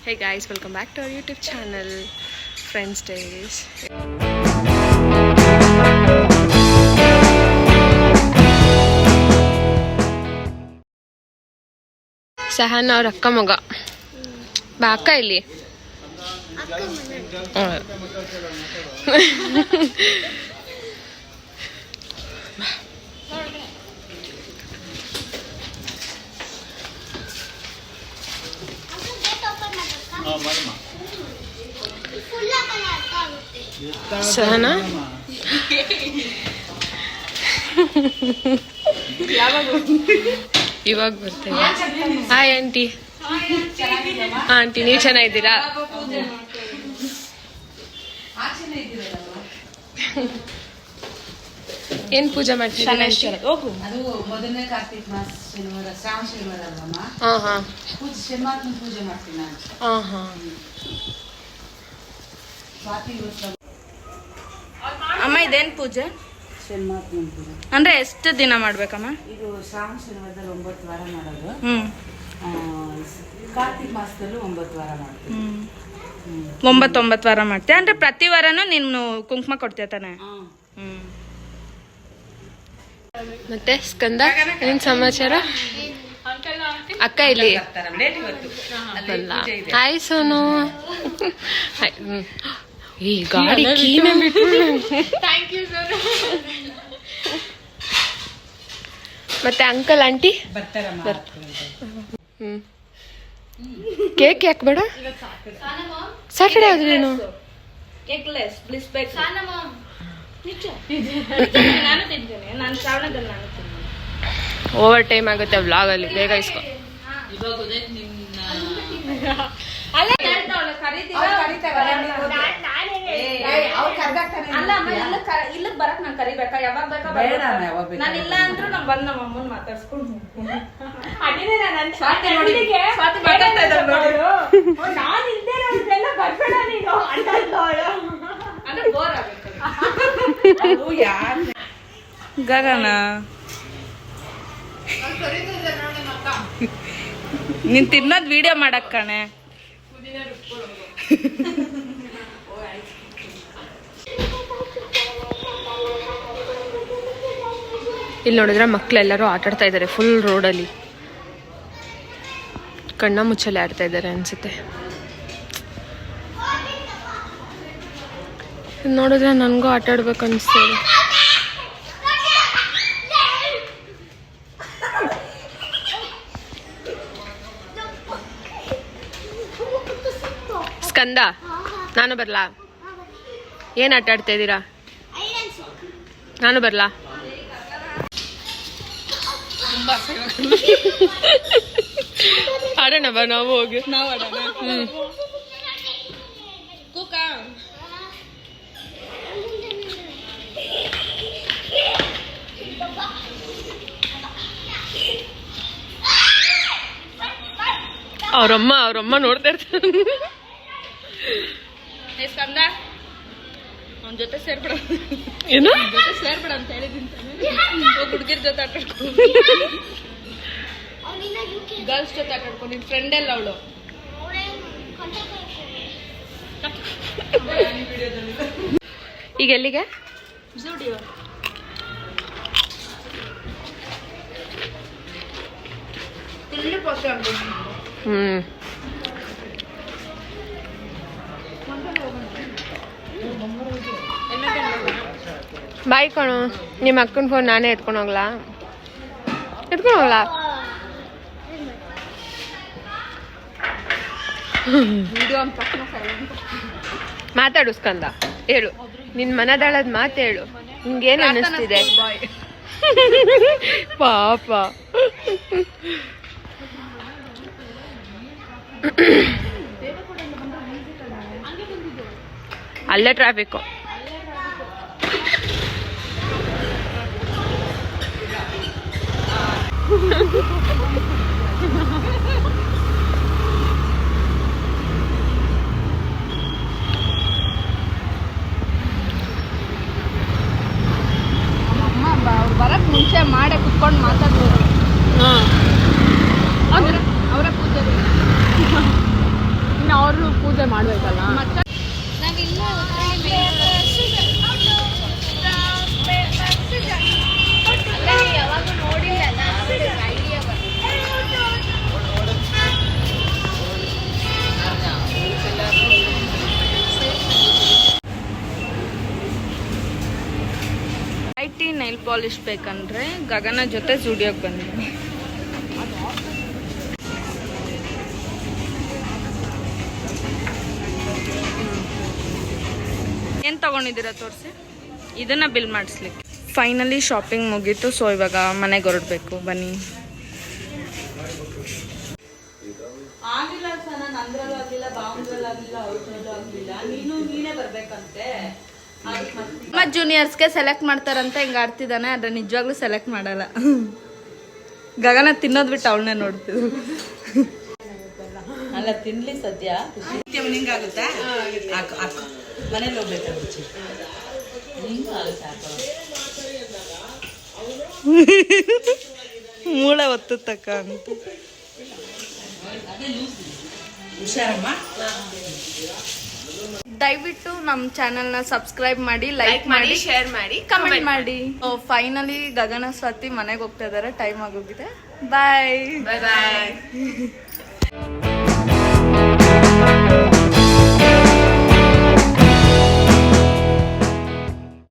Hey guys, welcome back to our YouTube channel, Friends Days. ಸಹನ ಅವ್ರ ಅಕ್ಕ ಮಗ ಬಾ ಅಕ್ಕ ಇಲ್ಲಿ ಸಹನ ಇವಾಗ ಬರ್ತೇನೆ. Hi aunty. ಆಂಟಿ ನೀವು ಚೆನ್ನಾಗಿದ್ದೀರಾ? ಏನ್ ಪೂಜೆ ಮಾಡ್ತೀರಾ? ಅದು ಮೊದಲನೇ ಕಾರ್ತಿಕ ಮಾಸ ಶನಿವಾರ, ಶ್ರಾವಣ ಶನಿವಾರ ಅಲ್ಲಮ್ಮ. ಶನಿವಾರ ಪೂಜೆ ಮಾಡ್ತೀನಿ ನಾನು. ಅಮ್ಮ ಇದೇನ್ ಪೂಜೆ? ಶನಿವಾರ ಪೂಜೆ ಅಂದ್ರೆ ಎಷ್ಟು ದಿನ ಮಾಡ್ಬೇಕಮ್ಮ? ಇದು ಶ್ರಾವಣ ಶನಿವಾರದಲ್ಲಿ 9 ವಾರ ಮಾಡೋದು. ಕಾರ್ತಿಕ ಮಾಸದಲ್ಲೂ 9 ವಾರ ಮಾಡ್ತೀವಿ. 9 ವಾರ ಮಾಡ್ತೀಯ ಅಂದ್ರೆ ಪ್ರತಿ ವಾರನೂ ನೀನು ಕುಂಕುಮ ಕೊಡ್ತೀಯ ತಾನೆ? ಮತ್ತೆ ಸ್ಕಂದ ಏನ್ ಸಮಾಚಾರ? ಅಕ್ಕ ಇಲ್ಲಿ ಹಾಯ್ ಸೋನು. ಈ ಗಾಡಿ ಮತ್ತೆ ಅಂಕಲ್ ಆಂಟಿ ಕೇಕ್ ಯಾಕೆ ಬೇಡ? ಸ್ಯಾಟರ್ಡೇ ಆದ್ರೇನು ಓವರ್ ಟೈಮ್ ಆಗುತ್ತೆ ವ್ಲಾಗ್ ಅಲ್ಲಿ. ಬೇಗ ಇಸ್ಕೊ. ಇಲ್ಲಕ್ ಬರಕ್ ನಾನ್ ಕರಿಬೇಕಾ? ಯಾವಾಗ ಬೇಕಾ ನಾನು ಇಲ್ಲ ಅಂದ್ರೂ ನಾನ್ ಬಂದ್ ನಮ್ಮ ಅಮ್ಮನ್ ಮಾತಾಡ್ಸ್ಕೊಂಡು ಅಂದ್ರೆ ಬೋರ್ ಗಗನ ನೀನ್ ತಿನ್ನೋದ್ ವಿಡಿಯೋ ಮಾಡಕ್ ಕಣೆ. ಇಲ್ಲಿ ನೋಡಿದ್ರೆ ಮಕ್ಳೆಲ್ಲರೂ ಆಟಾಡ್ತಾ ಇದ್ದಾರೆ ಫುಲ್ ರೋಡಲ್ಲಿ. ಕಣ್ಣ ಮುಚ್ಚಲೆ ಆಡ್ತಾ ಇದ್ದಾರೆ ಅನ್ಸುತ್ತೆ. ನೋಡಿದ್ರೆ ನನಗೂ ಆಟ ಆಡ್ಬೇಕು ಅನಿಸ್ತದೆ. ಸ್ಕಂದ ನಾನು ಬರ್ಲಾ? ಏನ್ ಆಟ ಆಡ್ತಾ ಇದ್ದೀರಾ? ನಾನು ಬರ್ಲಾ? ಆಡೋಣ ಬಾ ನಾವು ಹೋಗಿ. ಅವ್ರಮ್ಮ ನೋಡ್ತಾ ಇರ್ತಾರೆ. ಅವನ ಜೊತೆ ಸೇರ್ಬಿಡ. ಏನು ಜೊತೆ ಸೇರ್ಬಿಡ ಅಂತ ಹೇಳಿದ್ದೀನಿ. ಹುಡುಗಿರ್ ಜೊತೆ ಆಟಾಡ್ಕೊ, ಗರ್ಲ್ಸ್ ಜೊತೆ ಆಟಾಡ್ಕೊ. ನಿನ್ ಫ್ರೆಂಡ್ ಎಲ್ಲ ಅವಳು. ಈಗ ಎಲ್ಲಿಗೆ? ಜೂಡಿಯೋ. ಬಾಯ್ ಕಣು. ನಿಮ್ಮ ಅಕ್ಕನ ಫೋನ್ ನಾನೇ ಎತ್ಕೊಂಡು ಹೋಗ್ಲಾ? ಮಾತಾಡು ಸ್ಕಂದ, ಹೇಳು ನಿನ್ ಮನದಾಳದ ಮಾತು ಹೇಳು. ನಿಂಗೇನು ಅನ್ನಿಸ್ತಿದೆ? ಪಾಪ ಅಲ್ಲೇ ಟ್ರಾಫಿಕ್ಕು. ಬರಕ್ ಮುಂಚೆ ಮಾಡೇ ಕುತ್ಕೊಂಡು ಮಾತಾಡ್ಬೋದು. ಅವರ ಪೂಜೆ ಎಂಜಾಯ್ ಮಾಡ್ಬೇಕಲ್ಲ. ಯಾವಾಗ ನೋಡಿಲ್ಲ ಐಡಿಯಾ ಐಟಿ ನೈಲ್ ಪಾಲಿಶ್ ಬೇಕಂದ್ರೆ ಗಗನ ಜೊತೆ ಜುಡಿಯೋಗೆ ಬಂದಿದ್ದೀನಿ. ಏನು ತಗೊಂಡಿದ್ದೀರಾ ತೋರಿಸಿ. ಇದನ್ನ ಬಿಲ್ ಮಾಡಿಸ್ಲಿಕ್ಕೆ. ಫೈನಲಿ ಶಾಪಿಂಗ್ ಮುಗೀತು. ಸೊ ಇವಾಗ ಮನೆಗೆ ಹೊರಡ್ಬೇಕು. ಬನ್ನಿ. ಆಗಿಲ್ಲ ಸರ್, ನಾನು ಅಂದ್ರಲ್ಲೂ ಆಗಿಲ್ಲ, ಬಾಂದ್ರಲ್ಲೂ ಆಗಿಲ್ಲ, ಔಟ್ರಲ್ಲೂ ಆಗಿಲ್ಲ. ನೀನೇ ಬರ್ಬೇಕಂತೆ. ಮತ್ತು ಜೂನಿಯರ್ಸ್ಗೆ ಸೆಲೆಕ್ಟ್ ಮಾಡ್ತಾರಂತ ಹಿಂಗೆ ಆಡ್ತಿದ್ದಾನೆ. ಆದರೆ ನಿಜವಾಗ್ಲೂ ಸೆಲೆಕ್ಟ್ ಮಾಡಲ್ಲ. ಗಗನ ತಿನ್ನೋದು ಬಿಟ್ಟು ಅವಳನ್ನೇ ನೋಡ್ತಿದ್ರು. ಅಲ್ಲ ತಿನ್ಲಿ ಸದ್ಯ ನಿಂಗಾಗುತ್ತಾ ಮನೇಲಿ ಹೋಗ್ಬೇಕಾಗುತ್ತೆ. ಮೂಳೆ ಒತ್ತಕ್ಕ ಅಂತ. ಹುಷಾರಮ್ಮ. ದಯವಿಟ್ಟು ನಮ್ಮ ಚಾನೆಲ್ನ ಸಬ್ಸ್ಕ್ರೈಬ್ ಮಾಡಿ, ಲೈಕ್ ಮಾಡಿ, ಶೇರ್ ಮಾಡಿ, ಕಮೆಂಟ್ ಮಾಡಿ. ಫೈನಲಿ ಗಗನ ಸ್ವಾತಿ ಮನೆಗೆ ಹೋಗ್ತಾ ಇದ್ದಾರೆ. ಟೈಮ್ ಆಗೋಗಿದೆ. ಬಾಯ್ ಬಾಯ್.